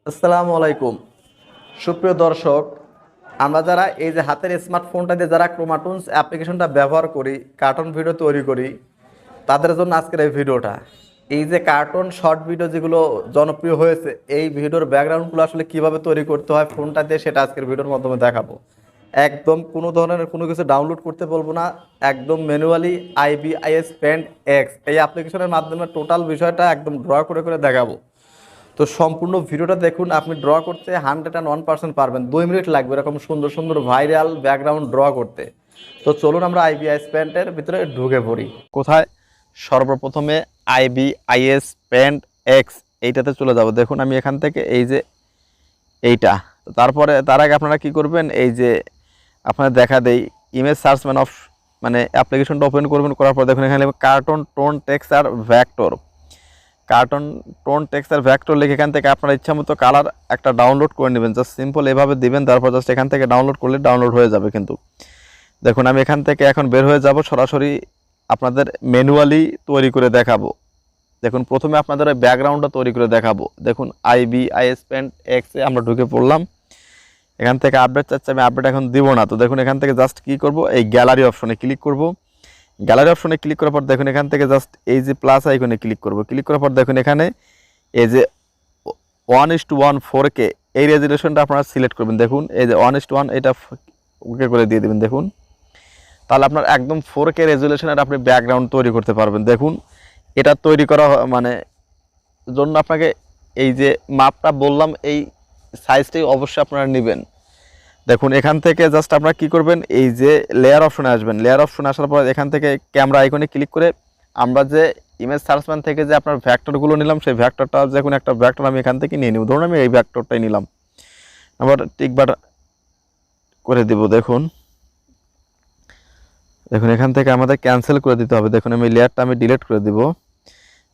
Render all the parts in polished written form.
আসসালামু আলাইকুম সুপ্রিয় দর্শক, আমরা যারা এই যে হাতের স্মার্টফোনটা দিয়ে যারা ক্রোমাটুনস অ্যাপ্লিকেশনটা ব্যবহার করি, কার্টুন ভিডিও তৈরি করি, তাদের জন্য আজকের এই ভিডিওটা। এই যে কার্টুন শর্ট ভিডিও যেগুলো জনপ্রিয় হয়েছে, এই ভিডিওর ব্যাকগ্রাউন্ডগুলো আসলে কিভাবে তৈরি করতে হয় ফোনটা দিয়ে, সেটা আজকের ভিডিওর মাধ্যমে দেখাবো। একদম কোনো ধরনের কোনো কিছু ডাউনলোড করতে বলবো না, একদম ম্যানুয়ালি আইবিআইএস পেন্ট এক্স এই অ্যাপ্লিকেশনের মাধ্যমে টোটাল বিষয়টা একদম ড্র করে করে দেখাবো। তো সম্পূর্ণ ভিডিওটা দেখুন, আপনি ড্র করতে 101% পারবেন। 2 মিনিট লাগবে এরকম সুন্দর সুন্দর ভাইরাল ব্যাকগ্রাউন্ড ড্র করতে। তো চলুন আমরা আইবিআইএস পেন্টের ভিতরে ঢুকে পড়ি। কোথায়? সর্বপ্রথমে আইবিআইএস পেন্ট এক্স এইটাতে চলে যাব। দেখুন আমি এখান থেকে এই যে এইটা, তো তারপরে তার আগে আপনারা কি করবেন, এই যে আপনাদের দেখা দেই ইমেজ সার্চম্যান অফ মানে অ্যাপ্লিকেশনটা ওপেন করবেন। করার পর দেখুন এখানে cartoon tone texture vector, cartoon tone texture vector লিখে এখান থেকে আপনার ইচ্ছা মতো কালার একটা ডাউনলোড করে নেবেন। জাস্ট সিম্পল এভাবে দিবেন, তারপর জাস্ট এখান থেকে ডাউনলোড করলে ডাউনলোড হয়ে যাবে। কিন্তু দেখুন আমি এখান থেকে এখন বের হয়ে যাব, সরাসরি আপনাদের ম্যানুয়ালি তৈরি করে দেখাবো। দেখুন প্রথমে আপনাদের ওই ব্যাকগ্রাউন্ডটা তৈরি করে দেখাবো। দেখুন আইবিআইএস পেন্ট এক্সে আমরা ঢুকে পড়লাম। এখান থেকে আপডেট চাচ্ছে, আমি আপডেট এখন দিব না। তো দেখুন এখান থেকে জাস্ট কী করব, এই গ্যালারি অপশনে ক্লিক করব। গ্যালারি অপশনে ক্লিক করার পর দেখুন এখান থেকে জাস্ট এই যে প্লাস আইকনে ক্লিক করব। ক্লিক করার পর দেখুন এখানে এই যে 1:1 4K এই রেজুলেশনটা আপনারা সিলেক্ট করবেন। দেখুন এই যে 1:1 এটা ওকে করে দিয়ে দেবেন। দেখুন তাহলে আপনার একদম 4K রেজুলেশনের আপনি ব্যাকগ্রাউন্ড তৈরি করতে পারবেন। দেখুন এটা তৈরি করা মানে জন্য আপনাকে এই যে মাপটা বললাম, এই সাইজটাই অবশ্যই আপনারা নেবেন। দেখুন এখান থেকে জাস্ট আপনারা কী করবেন, এই যে লেয়ার অপশনে আসবেন। লেয়ার অপশনে আসার পর এখান থেকে ক্যামেরা আইকনে ক্লিক করে আমরা যে ইমেজ সার্চম্যান থেকে যে আপনার ভ্যাক্টরগুলো নিলাম, সেই ভ্যাক্টরটা যে কোনো একটা ভ্যাক্টর আমি এখান থেকে নিয়ে নিব। ধরুন আমি এই ভ্যাক্টরটাই নিলাম, আবার টিকবার করে দিব। দেখুন দেখুন এখান থেকে আমাদের ক্যান্সেল করে দিতে হবে। দেখুন আমি লেয়ারটা আমি ডিলিট করে দিব।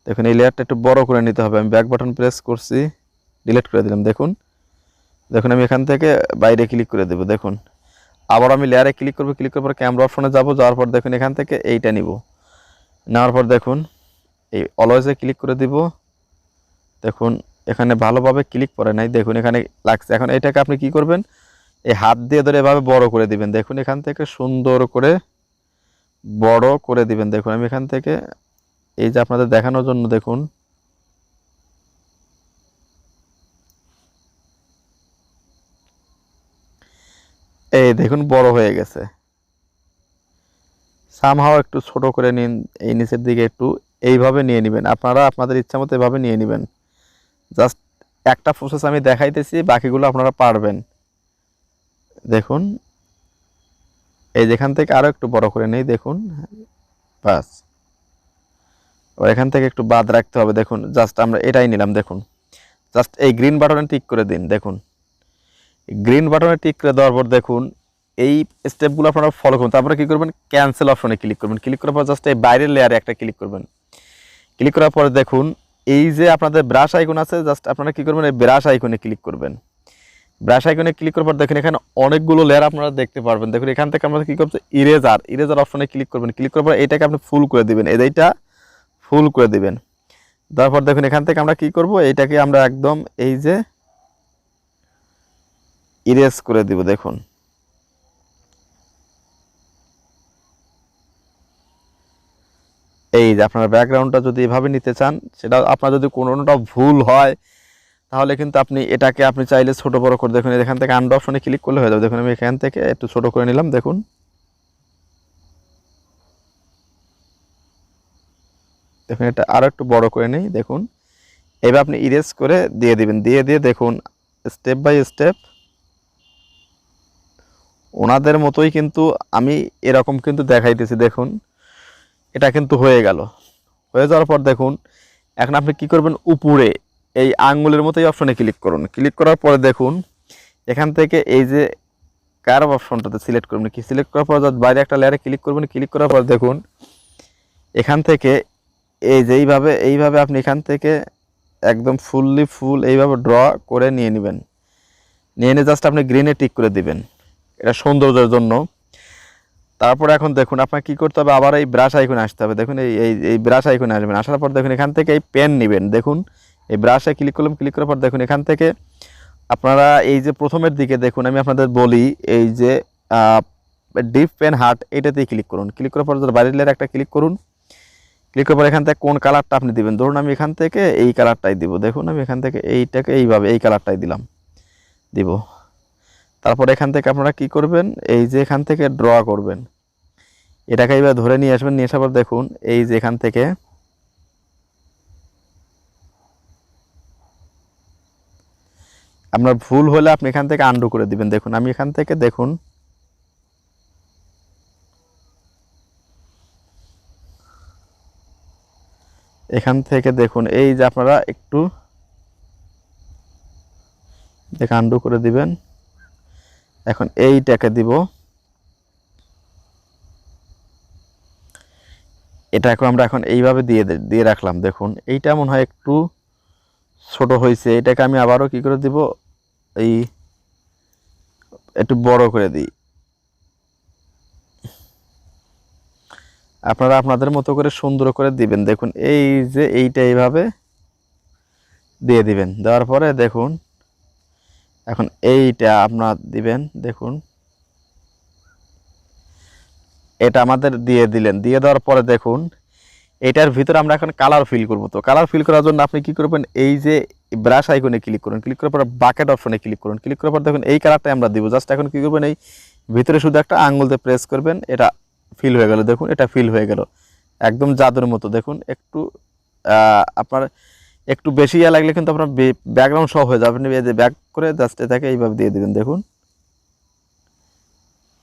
দেখুন এই লেয়ারটা একটু বড় করে নিতে হবে। আমি ব্যাক বাটন প্রেস করছি, ডিলিট করে দিলাম। দেখুন দেখুন আমি এখান থেকে বাইরে ক্লিক করে দেবো। দেখুন আবার আমি লেয়ারে ক্লিক করবো, ক্লিক করার পর ক্যামেরা অপশনে যাব। যাওয়ার পর দেখুন এখান থেকে এইটা নিব। নেওয়ার পর দেখুন এই অলওয়েজে ক্লিক করে দিব। দেখুন এখানে ভালোভাবে ক্লিক করে নাই, দেখুন এখানে লাগছে। এখন এটাকে আপনি কি করবেন, এই হাত দিয়ে ধরে এভাবে বড় করে দিবেন। দেখুন এখান থেকে সুন্দর করে বড় করে দিবেন। দেখুন আমি এখান থেকে এই যে আপনাদের দেখানোর জন্য দেখুন এই দেখুন বড় হয়ে গেছে। সামহাও একটু ছোট করে নিন, এই নিচের দিকে একটু এইভাবে নিয়ে নেবেন। আপনারা আপনাদের ইচ্ছা মতো এভাবে নিয়ে নেবেন। জাস্ট একটা প্রসেস আমি দেখাইতেছি, বাকিগুলো আপনারা পারবেন। দেখুন এই যেখান থেকে আরও একটু বড় করে নেই। দেখুন বাস, আর এখান থেকে একটু বাদ রাখতে হবে। দেখুন জাস্ট আমরা এটাই নিলাম। দেখুন জাস্ট এই গ্রিন বাটনে টিক করে দিন। দেখুন গ্রিন বাটনে টিক করে দেওয়ার পর দেখুন এই স্টেপগুলো আপনারা ফলো করুন। তারপরে কী করবেন, ক্যান্সেল অপশনে ক্লিক করবেন। ক্লিক করার পর জাস্ট এই বাইরের লেয়ারে একটা ক্লিক করবেন। ক্লিক করার পরে দেখুন এই যে আপনাদের ব্রাশ আইকন আছে, জাস্ট আপনারা কী করবেন, এই ব্রাশ আইকনে ক্লিক করবেন। ব্রাশ আইকনে ক্লিক করার পর দেখুন এখানে অনেকগুলো লেয়ার আপনারা দেখতে পারবেন। দেখুন এখান থেকে আমরা কী করছে, ইরেজার অপশনে ক্লিক করবেন। ক্লিক করার পর এটাকে আপনি ফুল করে দিবেন, এইটা ফুল করে দিবেন। তারপর দেখুন এখান থেকে আমরা কী করব, এইটাকে আমরা একদম এই যে ইরেজ করে দিব। দেখুন এই যে আপনার ব্যাকগ্রাউন্ডটা যদি এভাবে নিতে চান, সেটা আপনার যদি কোনোটা ভুল হয় তাহলে কিন্তু আপনি এটাকে আপনি চাইলে ছোট বড় করে, দেখুন এখান থেকে আন্ডার অপশনে ক্লিক করলে হয়ে যাবে। দেখুন আমি এখান থেকে একটু ছোট করে নিলাম। দেখুন দেখুন এটা আরও একটু বড় করে নিই। দেখুন এবার আপনি ইরেজ করে দিয়ে দিবেন। দিয়ে দেখুন স্টেপ বাই স্টেপ ওনাদের মতোই কিন্তু আমি এরকম কিন্তু দেখাইতেছি। দেখুন এটা কিন্তু হয়ে গেল। হয়ে যাওয়ার পর দেখুন এখন আপনি কি করবেন, উপরে এই আঙ্গুলের মতো এই অপশনে ক্লিক করুন। ক্লিক করার পরে দেখুন এখান থেকে এই যে কার্ভ অপশনটাতে সিলেক্ট করবেন। কি সিলেক্ট করার পর বাইরে একটা লেয়ারে ক্লিক করবেন। ক্লিক করার পর দেখুন এখান থেকে এই যে এইভাবে আপনি এখান থেকে একদম ফুল এইভাবে ড্র করে নিয়ে নেবেন। নিয়ে জাস্ট আপনি গ্রিনে টিক করে দিবেন, এটা সৌন্দর্যের জন্য। তারপর এখন দেখুন আপনার কী করতে হবে, আবার এই ব্রাশ আইকনে আসতে হবে। দেখুন এই ব্রাশ আইকনে আসবেন। আসার পর দেখুন এখান থেকে এই পেন নেবেন। দেখুন এই ব্রাশে ক্লিক করলাম। ক্লিক করার পর দেখুন এখান থেকে আপনারা এই যে প্রথমের দিকে দেখুন, আমি আপনাদের বলি এই যে ডিপ পেন হার্ট এটাতেই ক্লিক করুন। ক্লিক করার পর বাইরের লেয়ার একটা ক্লিক করুন। ক্লিক করার পর এখান থেকে কোন কালারটা আপনি দিবেন, ধরুন আমি এখান থেকে এই কালারটাই দিব। দেখুন আমি এখান থেকে এইটাকে এইভাবে এই কালারটাই দিব। তারপর এখান থেকে আপনারা কি করবেন, এই যে এখান থেকে ড্র করবেন, এটাকে এইভাবে ধরে নিয়ে আসবেন। নিয়ে আসার পর দেখুন এই যে এখান থেকে আপনার ভুল হলে আপনি এখান থেকে আন্ডু করে দিবেন। দেখুন আমি এখান থেকে দেখুন এখান থেকে দেখুন এই যে আপনারা একটু দেখে আন্ডু করে দিবেন। এখন এইটাকে দিব, এটাকে আমরা এখন এইভাবে দিয়ে রাখলাম। দেখুন এইটা মনে হয় একটু ছোট হয়েছে, এটাকে আমি আবারও কি করে দিব, এই একটু বড় করে দিই। আপনারা আপনাদের মতো করে সুন্দর করে দিবেন। দেখুন এই যে এইটা এইভাবে দিয়ে দিবেন। দেওয়ার পরে দেখুন এখন এইটা আপনার দিবেন। দেখুন এটা আমাদের দিয়ে দিলেন। দিয়ে দেওয়ার পরে দেখুন এটার ভিতরে আমরা এখন কালার ফিল করব। তো কালার ফিল করার জন্য আপনি কি করবেন, এই যে ব্রাশ আইকনে ক্লিক করুন। ক্লিক করার পর বাকেট অপশনে ক্লিক করুন। ক্লিক করার পর দেখুন এই কালারটাই আমরা দিব। জাস্ট এখন কি করবেন, এই ভিতরে শুধু একটা আঙ্গুল দিয়ে প্রেস করবেন, এটা ফিল হয়ে গেল। দেখুন এটা ফিল হয়ে গেল একদম জাদুর মতো। দেখুন একটু আপনার একটু বেশি ইয়ে লাগলে কিন্তু আপনার ব্যাকগ্রাউন্ড সহ হয়ে যাবে। আপনি এই যে ব্যাক করে জাস্ট এটাকে এইভাবে দিয়ে দিবেন। দেখুন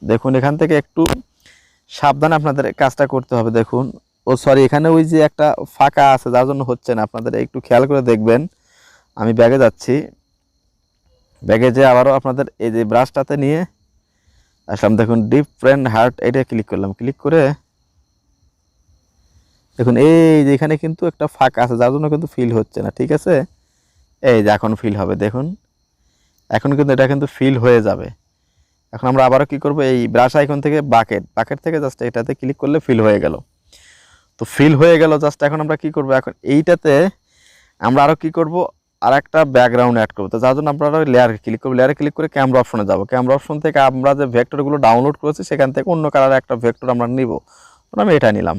দেখুন এখান থেকে একটু সাবধানে আপনাদের কাজটা করতে হবে। দেখুন ও সরি, এখানে ওই যে একটা ফাঁকা আছে যার জন্য হচ্ছে না, আপনাদের একটু খেয়াল করে দেখবেন। আমি ব্যাগে যাচ্ছি, ব্যাগে যে আবারও আপনাদের এই যে ব্রাশটাতে নিয়ে আসলাম। দেখুন ডিপ ফ্রেন্ড হার্ট এটা ক্লিক করলাম। ক্লিক করে দেখুন এই যে এখানে কিন্তু একটা ফাঁকা আছে যার জন্য কিন্তু ফিল হচ্ছে না। ঠিক আছে, এই যে এখন ফিল হবে। দেখুন এখন কিন্তু এটা কিন্তু ফিল হয়ে যাবে। এখন আমরা আবারও কি করব, এই ব্রাশ আইকন থেকে বাকেট থেকে জাস্ট এটাতে ক্লিক করলে ফিল হয়ে গেল। তো ফিল হয়ে গেল। জাস্ট এখন আমরা কি করব, এখন এইটাতে আমরা আরও কি করব, আর একটা ব্যাকগ্রাউন্ড অ্যাড করবো। তো যার জন্য আপনারা লেয়ারে ক্লিক করবো। লেয়ারে ক্লিক করে ক্যামেরা অপশনে যাব। ক্যামেরা অপশন থেকে আমরা যে ভেক্টরগুলো ডাউনলোড করেছি সেখান থেকে অন্য কালারের একটা ভেক্টর আমরা নিব। আমি এটা নিলাম।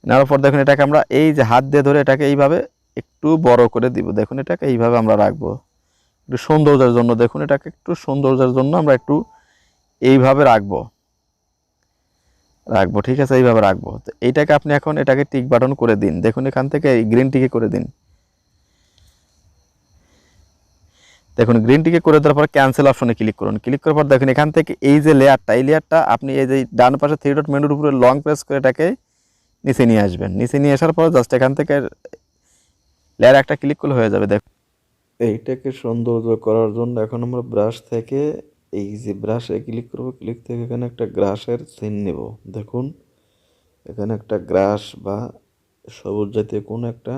নেওয়ার পর দেখুন এটাকে আমরা এই যে হাত দিয়ে ধরে এটাকে এইভাবে একটু বড় করে দিব। দেখুন এটাকে এইভাবে আমরা রাখবো একটু সৌন্দর্যের জন্য। দেখুন এটাকে একটু সৌন্দর্যের জন্য আমরা একটু এইভাবে রাখবো। ঠিক আছে, এইভাবে রাখবো। তো এইটাকে আপনি এখন এটাকে টিক বাটন করে দিন। দেখুন এখান থেকে এই গ্রিন টিকে করে দিন। দেখুন গ্রিন টিকে করে দেওয়ার পর ক্যান্সেল অপশনে ক্লিক করুন। ক্লিক করার পর দেখুন এখান থেকে এই যে লেয়ারটা, এই লেয়ারটা আপনি এই যে ডান পাশে থ্রি ডট মেনুর উপরে লং প্রেস করে এটাকে নিচে নিয়ে আসবেন। নিচে নিয়ে আসার পর জাস্ট এখান থেকে লেয়ার একটা ক্লিক করলে হয়ে যাবে। দেখুন এইটাকে সৌন্দর্য করার জন্য এখন আমরা ব্রাশ থেকে এই যে ব্রাশে ক্লিক করব। ক্লিক থেকে এখানে একটা গ্রাসের সিন নেব। দেখুন এখানে একটা গ্রাস বা সবুজ জাতীয় কোনো একটা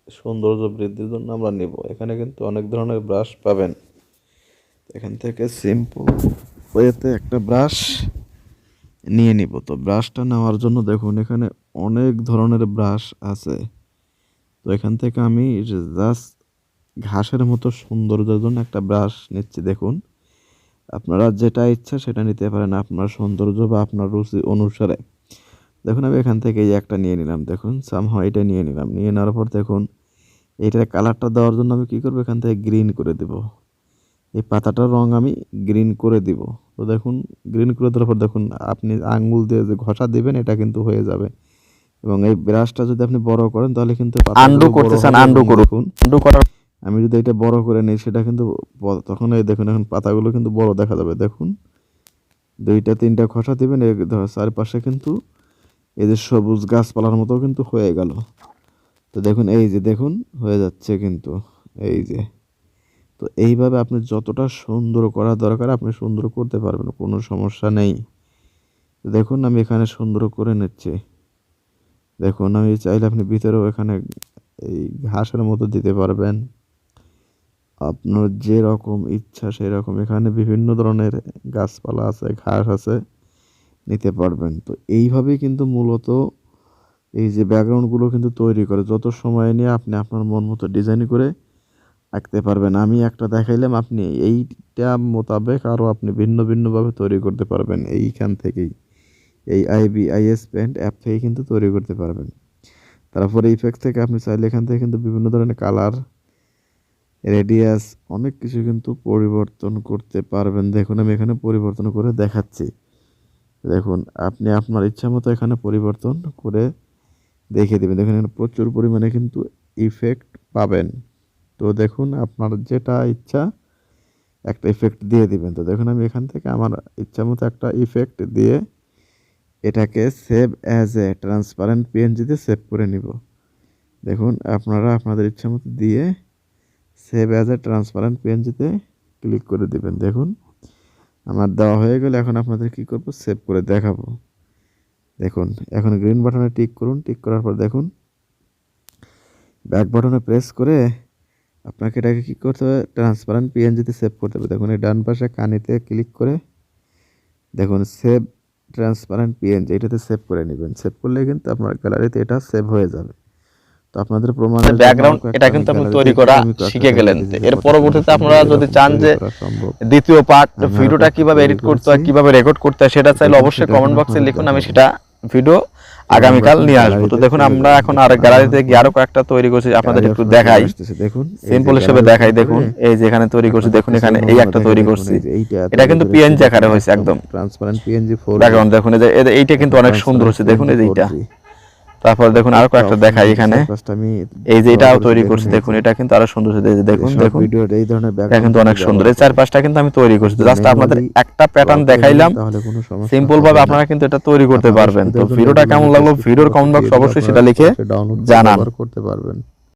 সৌন্দর্য বৃদ্ধির জন্য আমরা নেব। এখানে কিন্তু অনেক ধরনের ব্রাশ পাবেন। এখান থেকে সিম্পল ওয়েতে একটা ব্রাশ নিয়ে নিব। তো ব্রাশটা নেওয়ার জন্য দেখুন এখানে অনেক ধরনের ব্রাশ আছে। তো এখান থেকে আমি জাস্ট ঘাসের মতো সৌন্দর্যের জন্য একটা ব্রাশ নিচ্ছি। দেখুন আপনারা যেটা ইচ্ছা সেটা নিতে পারেন আপনার সৌন্দর্য বা আপনার রুচি অনুসারে। দেখুন আমি এখান থেকে এই একটা নিয়ে নিলাম। দেখুন সামহাও এটা নিয়ে নিলাম। নিয়ে নেওয়ার পর দেখুন এইটার কালারটা দেওয়ার জন্য আমি কী করবো, এখান থেকে গ্রিন করে দেব। এই পাতাটার রং আমি গ্রিন করে দিব। তো দেখুন গ্রিন করে দেওয়ার পর দেখুন আপনি আঙ্গুল দিয়ে যে ঘষা দিবেন এটা কিন্তু হয়ে যাবে। এবং এই ব্রাশটা যদি আপনি বড় করেন তাহলে কিন্তু আন্ডু করতে চান আন্ডু করুন। আন্ডু করার আমি যদি এটা বড় করে নিই সেটা কিন্তু তখন এই দেখুন এখন পাতাগুলো কিন্তু বড় দেখা যাবে। দেখুন দুইটা তিনটা ঘষা দিবেন, এর চারপাশে কিন্তু এই যে সবুজ গাছপালার মতো কিন্তু হয়ে গেল। তো দেখুন এই যে দেখুন হয়ে যাচ্ছে কিন্তু এই যে। তো এইভাবে আপনি যতটা সুন্দর করা দরকার আপনি সুন্দর করতে পারবেন, কোনো সমস্যা নেই। দেখুন আমি এখানে সুন্দর করে নিচ্ছি। দেখুন আমি চাইলে আপনি ভিতরেও এখানে এই ঘাসের মতো দিতে পারবেন। আপনার যেরকম ইচ্ছা সেই রকম এখানে বিভিন্ন ধরনের গাছপালা আছে, ঘাস আছে, নিতে পারবেন। তো এইভাবেই কিন্তু মূলত এই যে ব্যাকগ্রাউন্ডগুলো কিন্তু তৈরি করে। যত সময় নিয়ে আপনি আপনার মন মতো ডিজাইন করে আঁকতে পারবেন। আমি একটা দেখাইলাম, আপনি এইটা মোতাবেক আরও আপনি ভিন্ন ভিন্নভাবে তৈরি করতে পারবেন এইখান থেকেই। এই আইএস পেন্ট অ্যাপ থেকে কিন্তু তৈরি করতে পারবেন। তারপরে ইফেক্ট থেকে আপনি চাইলে এখান থেকে কিন্তু বিভিন্ন ধরনের কালার, রেডিয়াস, অনেক কিছু কিন্তু পরিবর্তন করতে পারবেন। দেখুন আমি এখানে পরিবর্তন করে দেখাচ্ছি। দেখুন আপনি আপনার ইচ্ছা মতো এখানে পরিবর্তন করে দেখিয়ে দেবেন। দেখুন এখানে প্রচুর পরিমাণে কিন্তু ইফেক্ট পাবেন। তো দেখুন আপনার যেটা ইচ্ছা একটা ইফেক্ট দিয়ে দিবেন। তো দেখুন আমি এখান থেকে আমার ইচ্ছা মতো একটা ইফেক্ট দিয়ে এটাকে সেভ অ্যাজ এ ট্রান্সপারেন্ট পিএনজিতে সেভ করে নিব। দেখুন আপনারা আপনাদের ইচ্ছা মতো দিয়ে সেভ অ্যাজ এ ট্রান্সপারেন্ট পিএনজিতে ক্লিক করে দিবেন। দেখুন আমার দেওয়া হয়ে গেলে এখন আপনাদের কী করব, সেভ করে দেখাবো। দেখুন এখন গ্রিন বাটনে টিক করুন। টিক করার পর দেখুন ব্যাক বাটনে প্রেস করে আপনাকে এটাকে কী করতে হবে, ট্রান্সপারেন্ট পিএনজিতে সেভ করতে হবে। দেখুন এই ডান পাশে কানিতে ক্লিক করে দেখুন সেভ ট্রান্সপারেন্ট পিএনজি, এটাতে সেভ করে নেবেন। সেভ করলে কিন্তু আপনার গ্যালারিতে এটা সেভ হয়ে যাবে। তো আপনাদের প্রমাণের ব্যাকগ্রাউন্ড এটা কিন্তু আপনি তৈরি করা শিখে গেলেন। এর পরবর্তীতে আপনারা যদি চান যে দ্বিতীয় পার্ট ভিডিওটা কিভাবে এডিট করতে হয়, কিভাবে রেকর্ড করতে হয়, সেটা চাইলে অবশ্যই কমেন্ট বক্সে লিখুন, আমি সেটা ভিডিও আগামীকাল নিয়ে আসবো। তো দেখুন আমরা এখন আর গ্যালারিতে গিয়ে আরো কয়েকটা তৈরি করছি, আপনাদের একটু দেখাই, সিম্পল হিসেবে দেখাই। দেখুন এই যে এখানে তৈরি করছি, দেখুন এখানে এই একটা তৈরি করছি, এটা কিন্তু পিএনজি আকারে হয়েছে একদম ট্রান্সপারেন্ট পিএনজি 4 ব্যাকগ্রাউন্ড। দেখুন এই যে এইটা কিন্তু অনেক সুন্দর হচ্ছে, দেখুন এই যে এইটা। তারপর দেখুন আরো কয়েকটা দেখাই, এখানে এই যে এটাও তৈরি করছি, দেখুন এটা কিন্তু আরো সুন্দর হচ্ছে। দেখুন দেখুন এটা কিন্তু অনেক সুন্দর। এই 4-5টা কিন্তু আমি তৈরি করছি, জাস্ট আপনাদের একটা প্যাটার্ন দেখাইলাম সিম্পল ভাবে, আপনারা কিন্তু এটা তৈরি করতে পারবেন। তো ভিডিওটা কেমন লাগলো ভিডিওর কমেন্ট বক্স অবশ্যই সেটা লিখে জানান। করতে পারবেন।